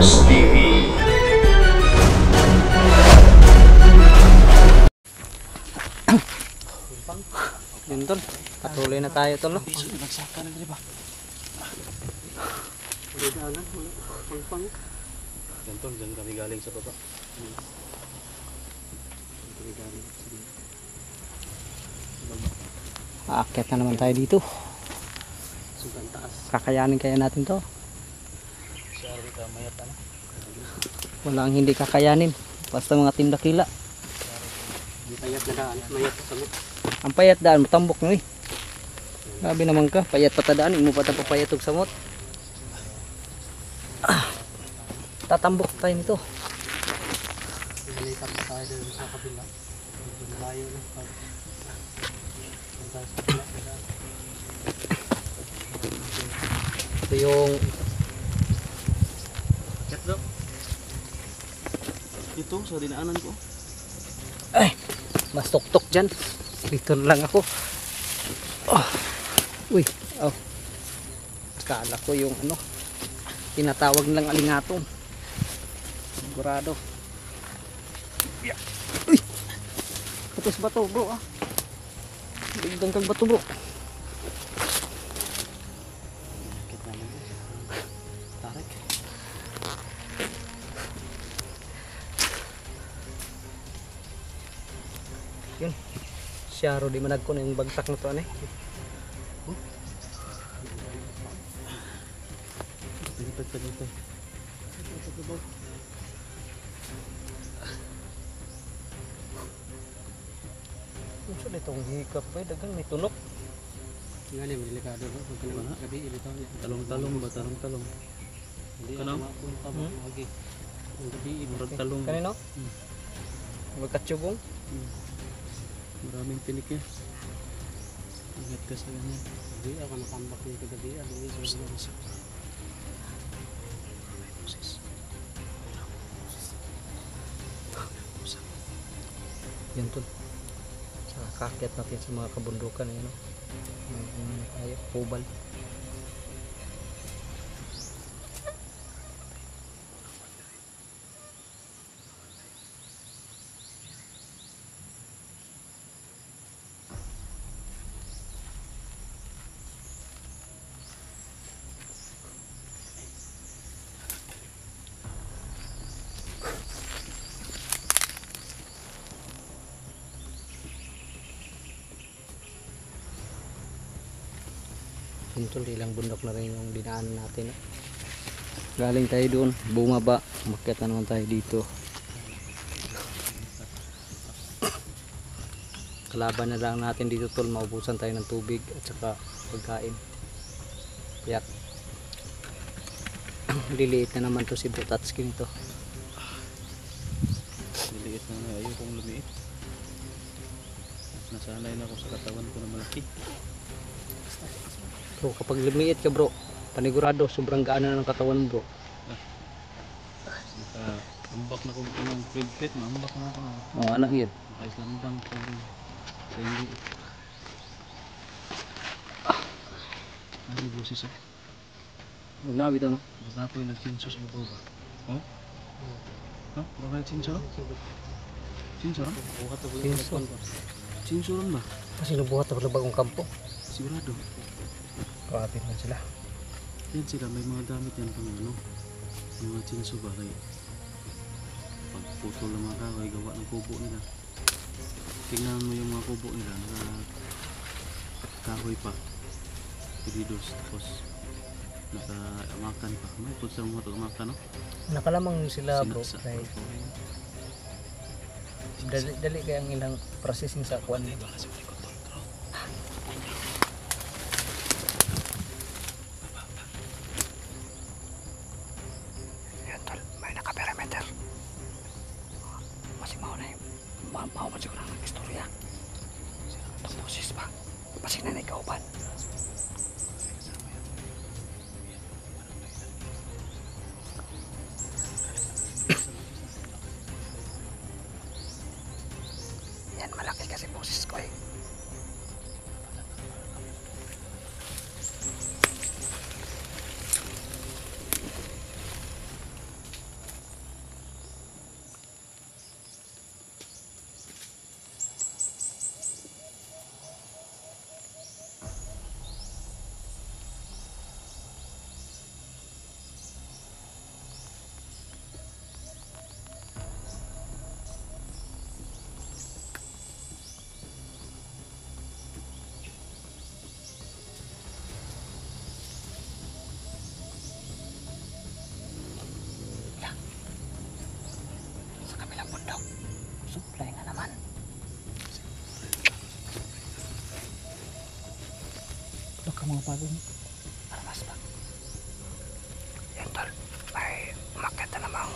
Vlogs TV. Yun tol, patuloy na tayo tol. Nagsaka na ba? Yan tol, dyan kami galing sa baba. Aakyat na naman tayo dito. Kakayanin kaya natin to? Walang hindi kakayanin. Basta mga tindakila. Payat na daan, mayat sa samot. Ang payat daan, matambok nyo eh. Grabe naman ka, payat patadaan, mo pa tapapayat og samot. Tatambok tayo nito. Balikan pa tayo doon sa kabila. Malayo na. Ito yung Ito, sa dinaanan ko. ay, mas tuktok dyan. Dito na lang ako. Oh. Uy, oh. Akala ko yung ano, tinatawag nilang alingatong. Sigurado. Yeah. Uy, katos bato bro ah. Bigdang kang bato bro. Tarik. Yun. Siyaro di manag ko na yung bagsak na to ano eh. Dito. Ano sa itong hikap ba? Dagang may tunok. Nga niya, delikado ba? Huwag ka naman gabi, ilito niya. Talong-talong ba? Talong-talong. Hindi Kanang? ako mapunta mo. Lagi. Ang gabi, Murag talong. Kanino? Magkatsubong? Maraming tinik yan. Ingat ka sa ganyan. Hindi ako nakambak yung kagabi. Hindi sa Yan tol. Sa kakyat natin sa mga kabundukan eh, no? Ay, kubal. Tol, ilang bundok na rin yung dinaanan natin eh. Galing tayo doon, bumaba, umakyat na naman tayo dito. Kalaban na lang natin dito tol, maubusan tayo ng tubig at saka pagkain. Kaya liliit na naman to si Butatski nito. Liliit na nga. Ayaw kong lumiit. Nasanay na ako sa katawan ko na malaki. Bro, kapag lumiit ka bro, panigurado sobrang gaan na ng katawan bro. Ambak na kung ng prit-prit, maambak na ako. Oh, anak yun. Makaislandang ko rin. Sa hindi. Ano yung boses ah? Magnabi ito no? Basta po yung nagsinso sa baba ba? Oh? Ha? Baka nagsinso no? Sinso no? buhat ako Sinso. Sinso rin ba? Kasi nabuhat ako na bagong kampo. Sigurado. Kapit na sila. Yan sila, may mga gamit yan pang ano. Mga sinso ba kayo? Pagputol ng mga kahoy, gawa ng kubo nila. Tingnan mo yung mga kubo nila, kahoy pa. Pilidos, tapos naka-amakan pa. May punsa mo ito amakan, no? Nakalamang sila bro. Sinaksa. Kay dali kaya ang ilang processing sa kuwan. Yan tol, may naka-perimeter. Masih mau na yung mau pa siguro ng istorya. Tapusis pa. Masih na kauban. Yan malaki kasi boses ko eh. pa ka mga pagong. Armas pa. Yan tol, may umakyat na namang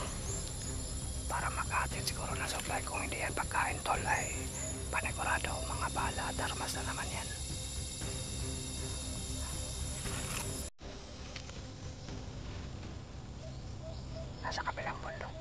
para makahatid siguro ng supply. Kung hindi yan pagkain tol ay panigurado mga bala at armas na naman yan. Nasa kabilang bundok.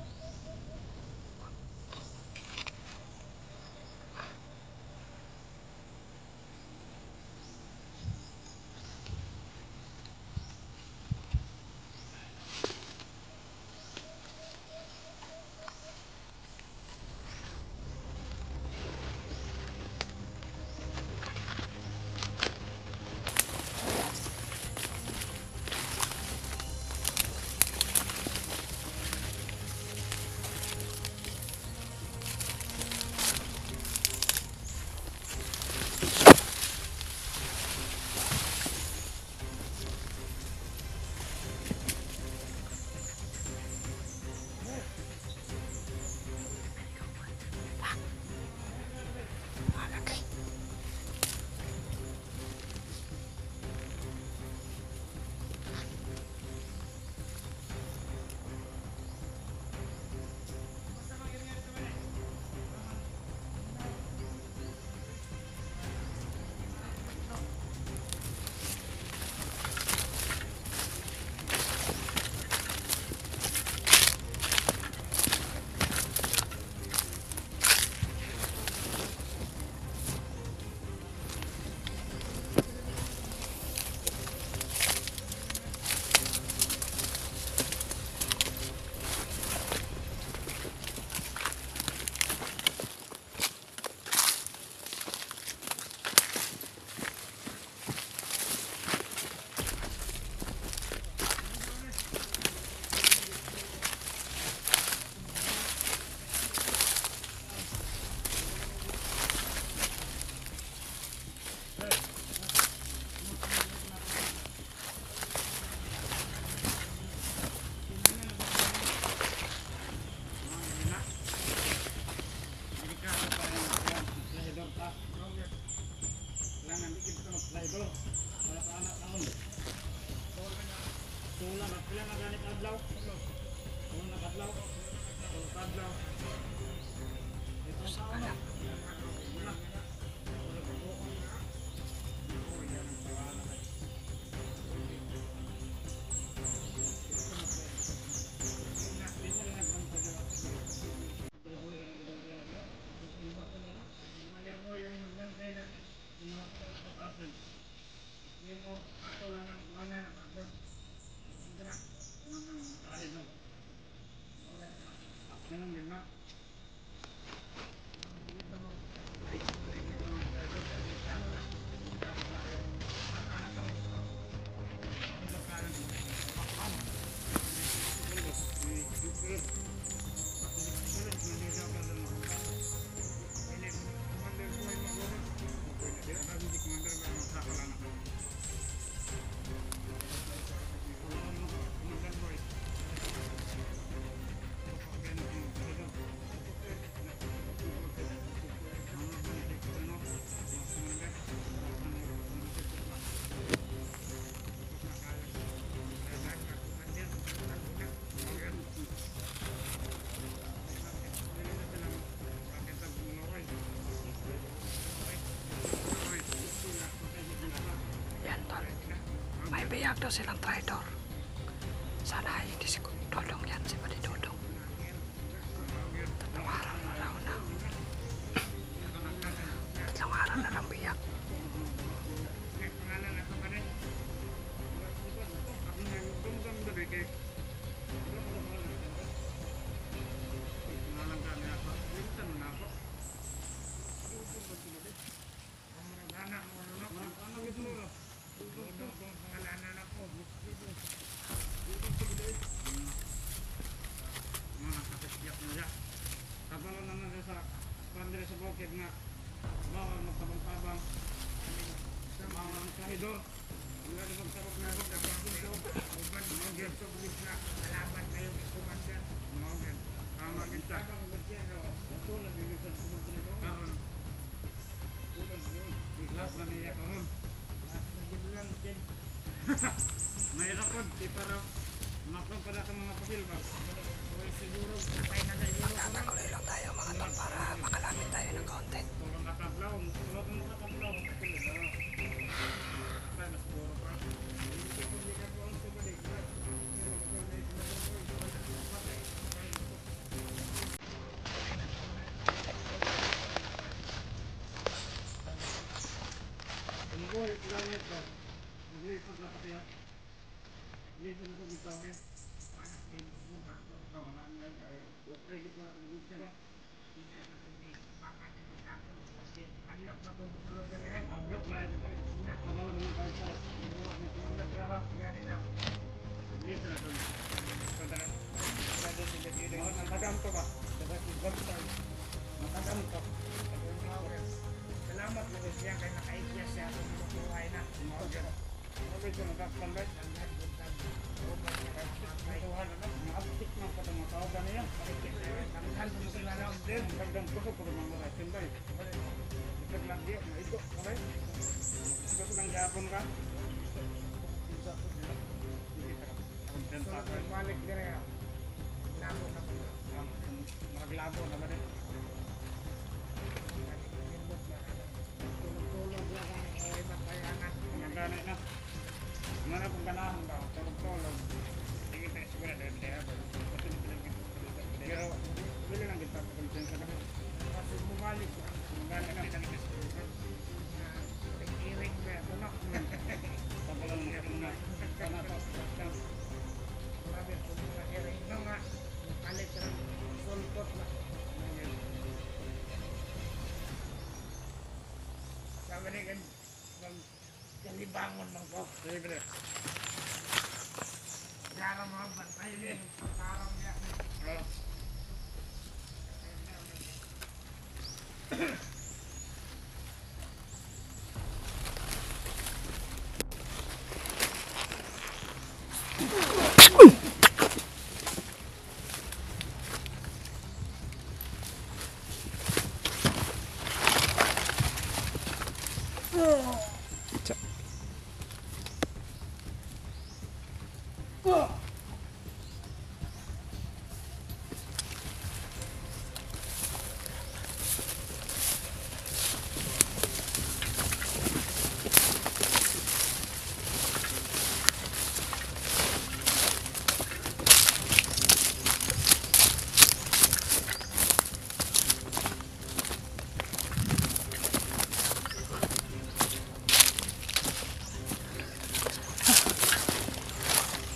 Biyak daw silang traitor. Sana ay hindi si Dodong yan, si Pati Dodong. Tatlong araw na raw na. Tatlong araw na lang biyak. Mayroon po, di para makon para sa mga pasil ba? Okay, siguro, patay na sa siguro. Magkakaguloy lang tayo mga tol para makalapit tayo ng content. Kung nakablaw, kung nakablaw, patay na siguro pa. Matagam to ba? Matagam to. Salamat po siya kay nakaigya siya kung buhay na. Okay, so nagkakambay. Tuhan na maaptik man pa ng tao ba niya? Nanghan mo sila lang din. Pagdang ko po ng mga timbay. Ito lang dia, ito, okay? Ito lang gapon ka. So, balik dire. Labo na po. Maglabo na ba din? Tulog lang ang ibang kayanan. Magana na. Mana kung ganahan ba? Tulog-tulog. Sige tayo siguro dahil tayo. Pero, wala lang kita pagkonsensya kami. Kasi bumalik ko. Magana na. Iring ba? Punak. Tapalang na. Kanato. Sabi ko mga iring na nga. Kalit ng sulpot na. Sabi rin kan kalibangon ng ko. Sige. Karang mga bantay din. Karang niya.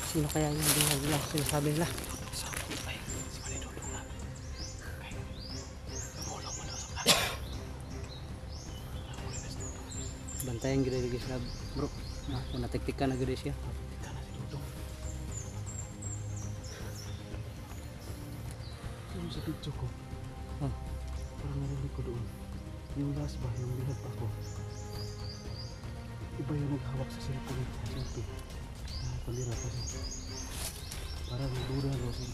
Sino kaya yung buhay nila? Sinasabi nila. Bantayan gila lagi sila bro. Kung natiktik ka na gila siya. Yung sa picture ko, Oh, parang narinig ko doon. Yung last ba, yung lihat pa ko. Iba yung naghawak sa cellphone. Selfie. Palira kasi. Parang duda ko si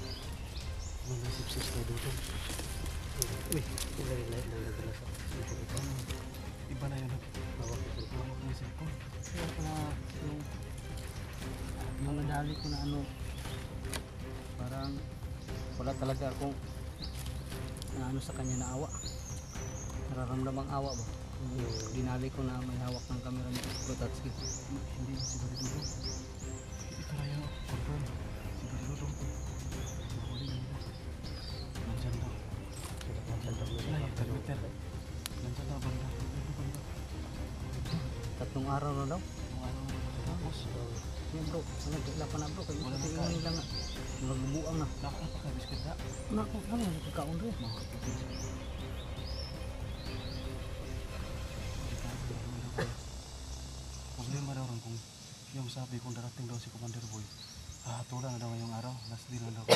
mga sipsis na dito. uy, sila rin lahat ng nagdala sa cellphone. Iba na yung naghawak ng cellphone. Kaya pala yung mga dali ko na ano, parang wala talaga akong na ano sa kanya na awa. Nararamdamang awa ba? Dinali ko na may hawak ng camera ni Bro Tatsuki. Hindi na si Baridudo. Ito na yung confirm. Si Baridudo. Mahuli na nila. Nandyan daw. Wala yung perimeter. Nandyan daw banda. Ano banda? 3 araw na daw. Kung ano. Tapos. Yan bro, ano wala pa na bro, kaya Wala kasi na ingon lang nga. Nagbubuang na. Nakapakabiskit na. Nako, ano yung pagkaon rin? Problema daw rin kung yung sabi kung darating daw si Commander Boy, hatulan na daw ngayong araw, last day na daw.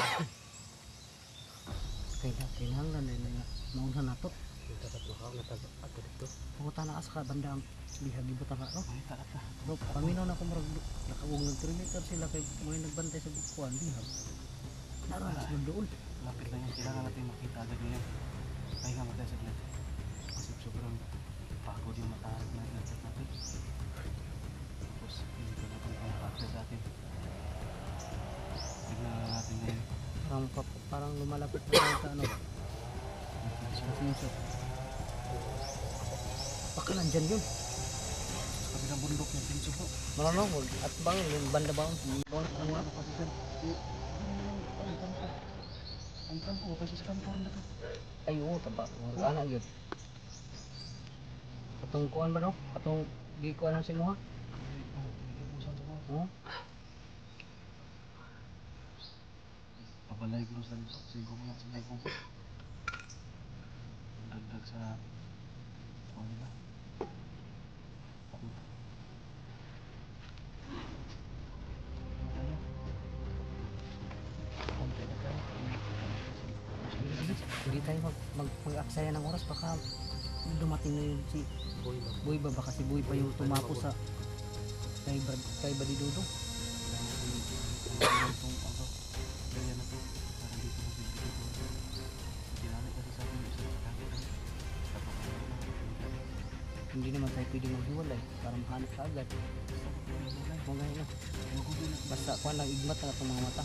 Kailangan din na maunhan na to. Dapat makaw na tayo ato dito. Pumunta na ka banda ang lihag ibutan na. Ay, taata. Bro, paminaw na kung nakawag ng 3 meter sila kay mga nagbantay sa bukuan, lihag. Naras na doon. Lapit lang yan, kailangan natin makita agad ngayon. Ay nga matay saglit. Kasi sobrang pagod yung mataas na ilat natin. Tapos, hindi ko na kung parang lumalapit na tayo sa ano. Sa sinso. Baka nandyan yun. Sa kabilang bundok yung pinso po. Marunong, at bang yung banda ba? Ano kasi sir? Ang kampo, kasi sa kampo rin na to. Ay, oo, taba. Anak yun. Katong kuhan ba no? Katong di kuhan ang sinuha? Oo. Pabalay ko sa sigong nga sa sigong. Dagdag sa ano ba? Hindi tayo mag-aksaya ng oras. Baka dumating na yun si Boy ba? Baka si Boy pa yung tumapo sa kay Badidodo. Itong ano, kaya na to. Para dito mo dito ko. Ginamit kasi sa akin sa kakita. Hindi naman tayo pwede maghiwalay para mahanap ka agad. Huwag ngayon na. Basta kuhan lang igmat na itong mga mata.